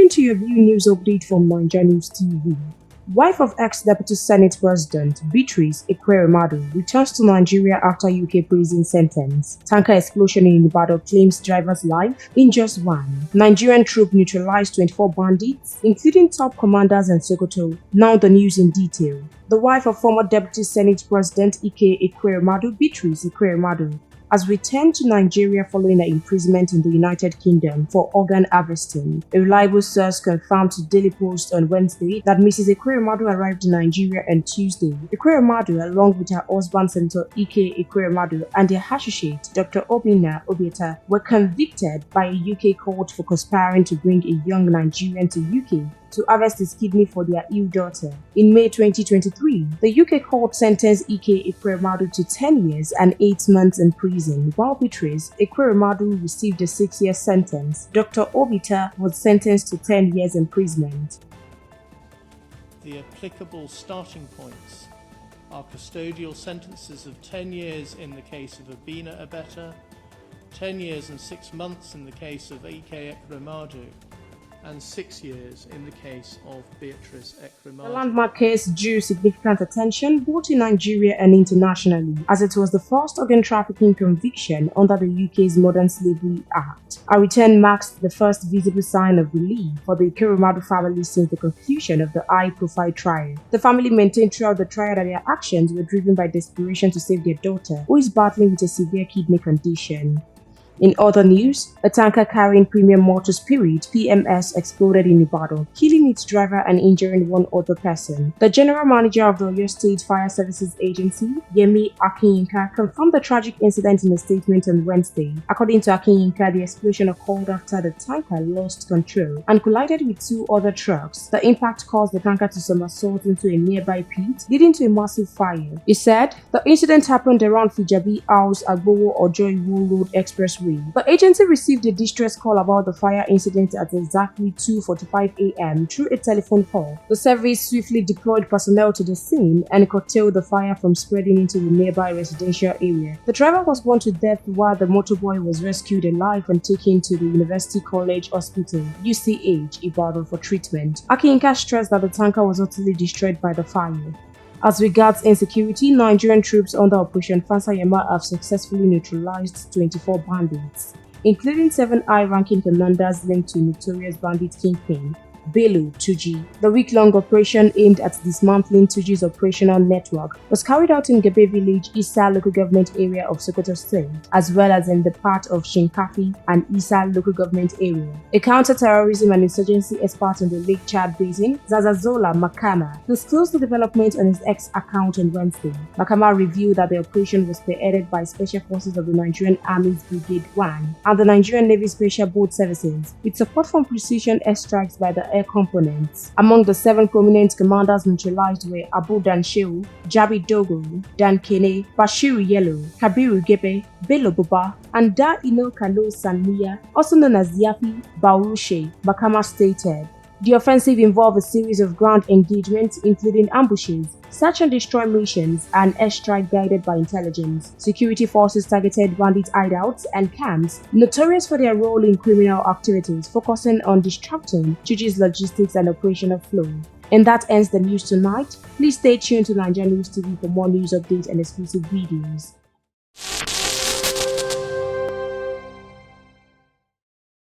Welcome to your view news update from NaijaNews TV. Wife of ex-Deputy Senate President Beatrice Ekweremadu returns to Nigeria after UK prison sentence. Tanker explosion in Ibadan claims driver's life, injures one. Nigerian troop neutralized 24 bandits, including top commanders in Sokoto. Now the news in detail. The wife of former Deputy Senate President Ekweremadu, Beatrice Ekweremadu, has returned to Nigeria following her imprisonment in the United Kingdom for organ harvesting. A reliable source confirmed to Daily Post on Wednesday that Mrs. Ekweremadu arrived in Nigeria on Tuesday. Ekweremadu, along with her husband Senator Ekweremadu and their associate Dr. Obinna Obieta, were convicted by a UK court for conspiring to bring a young Nigerian to UK to harvest his kidney for their ill daughter. In May 2023, the UK court sentenced Ekweremadu to 10 years and 8 months in prison, while Beatrice Ekweremadu received a 6-year sentence. Dr. Obita was sentenced to 10 years imprisonment. The applicable starting points are custodial sentences of 10 years in the case of Obinna Obeta, 10 years and 6 months in the case of Ekweremadu, and 6 years in the case of Beatrice Ekweremadu. The landmark case drew significant attention both in Nigeria and internationally, as it was the first organ trafficking conviction under the UK's Modern Slavery Act. Her return marks the first visible sign of relief for the Ekweremadu family since the conclusion of the high-profile trial. The family maintained throughout the trial that their actions were driven by desperation to save their daughter, who is battling with a severe kidney condition. In other news, a tanker carrying premium motor spirit (PMS) exploded in Ibadan, killing its driver and injuring one other person. The general manager of the Oyo State Fire Services Agency, Yemi Akinyinka, confirmed the tragic incident in a statement on Wednesday. According to Akinyinka, the explosion occurred after the tanker lost control and collided with 2 other trucks. The impact caused the tanker to somersault into a nearby pit, leading to a massive fire. He said the incident happened around Fijabi House Agbowo Ojo Iwo Road Expressway. The agency received a distress call about the fire incident at exactly 2:45 a.m. through a telephone call. The service swiftly deployed personnel to the scene and curtailed the fire from spreading into the nearby residential area. The driver was burned to death while the motorboy was rescued alive and taken to the University College Hospital, UCH, Ibadan for treatment. Akinyinka stressed that the tanker was utterly destroyed by the fire. As regards insecurity, Nigerian troops under Operation Fansayama have successfully neutralized 24 bandits, including 7 high-ranking commanders linked to notorious bandit kingpin Bello Tuji. The week-long operation aimed at dismantling Tuji's operational network was carried out in Gebe Village, Isa local government area of Sokoto State, as well as in the part of Shinkafi and Isa local government area. A counter-terrorism and insurgency expert in the Lake Chad Basin, Zazazola Makama, disclosed the development on his X account on Wednesday. Makama revealed that the operation was spearheaded by Special Forces of the Nigerian Army's Brigade 1 and the Nigerian Navy Special Boat Services, with support from precision airstrikes by the air components. Among the 7 prominent commanders neutralized were Abu Dan Shehu, Jabi Dogo, Dan Kene, Bashiru Yellow, Kabiru Gebe, Bello Buba, and Da Ino Kano Sanmiya, also known as Yafi Baurushe, Makama stated. The offensive involved a series of ground engagements, including ambushes, search and destroy missions, and airstrike guided by intelligence. Security forces targeted bandit hideouts and camps, notorious for their role in criminal activities, focusing on disrupting Tuji's logistics and operational flow. And that ends the news tonight. Please stay tuned to NaijaNews TV for more news updates and exclusive videos.